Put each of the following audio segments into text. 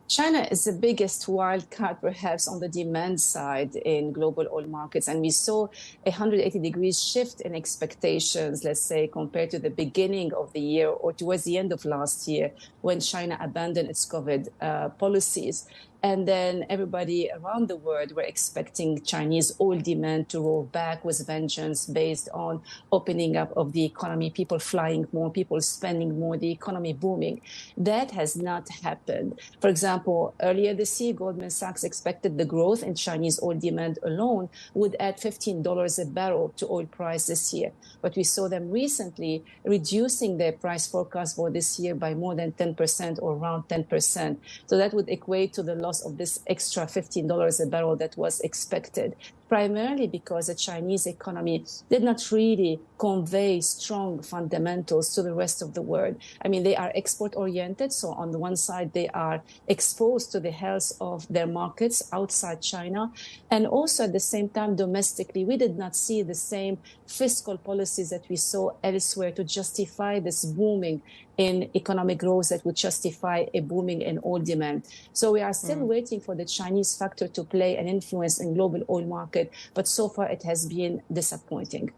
China is the biggest wild card, perhaps, on the demand side in global oil markets. And we saw a 180 degrees shift in expectations, let's say, compared to the beginning of the year or towards the end of last year when China abandoned its COVID policies. And then everybody around the world were expecting Chinese oil demand to roll back with vengeance based on opening up of the economy, people flying more, people spending more, the economy booming. That has not happened. For example, earlier this year, Goldman Sachs expected the growth in Chinese oil demand alone would add $15 a barrel to oil price this year. But we saw them recently reducing their price forecast for this year by more than 10% or around 10%. So that would equate to the loss of this extra $15 a barrel that was expected, primarily because the Chinese economy did not really convey strong fundamentals to the rest of the world. I mean, they are export-oriented, so on the one side, they are exposed to the health of their markets outside China, and also at the same time, domestically, we did not see the same fiscal policies that we saw elsewhere to justify this booming in economic growth that would justify a booming in oil demand. So we are still waiting for the Chinese factor to play an influence in global oil market, but so far it has been disappointing.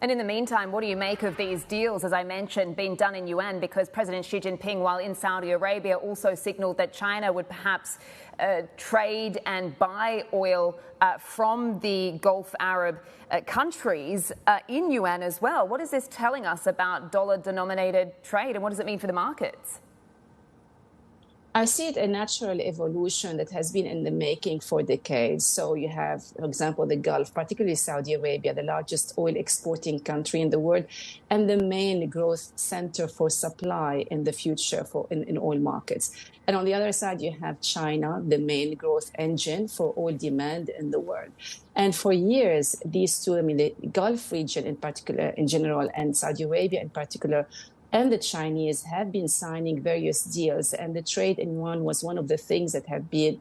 And in the meantime, what do you make of these deals, as I mentioned, being done in yuan? Because President Xi Jinping, while in Saudi Arabia, also signaled that China would perhaps trade and buy oil from the Gulf Arab countries in yuan as well. What is this telling us about dollar-denominated trade, and what does it mean for the markets? I see it a natural evolution that has been in the making for decades. So you have, for example, the Gulf, particularly Saudi Arabia, the largest oil exporting country in the world, and the main growth center for supply in the future in oil markets. And on the other side, you have China, the main growth engine for oil demand in the world. And for years, these two, I mean, the Gulf region in particular, in general, and Saudi Arabia in particular, and the Chinese have been signing various deals, and the trade in yuan was one of the things that have been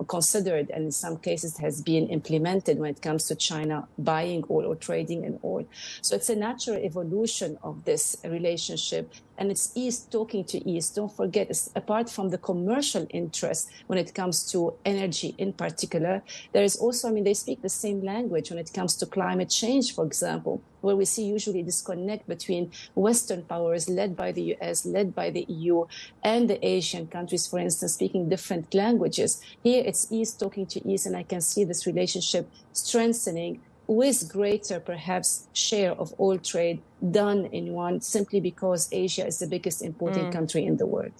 considered, and in some cases has been implemented when it comes to China buying oil or trading in oil. So it's a natural evolution of this relationship, and it's East talking to East. Don't forget, apart from the commercial interest when it comes to energy in particular, there is also, I mean, they speak the same language when it comes to climate change, for example, where we see usually disconnect between Western powers led by the US, led by the EU, and the Asian countries, for instance, speaking different languages. Here it's East talking to East, and I can see this relationship strengthening with greater, perhaps, share of oil trade done in yuan, simply because Asia is the biggest importing country in the world.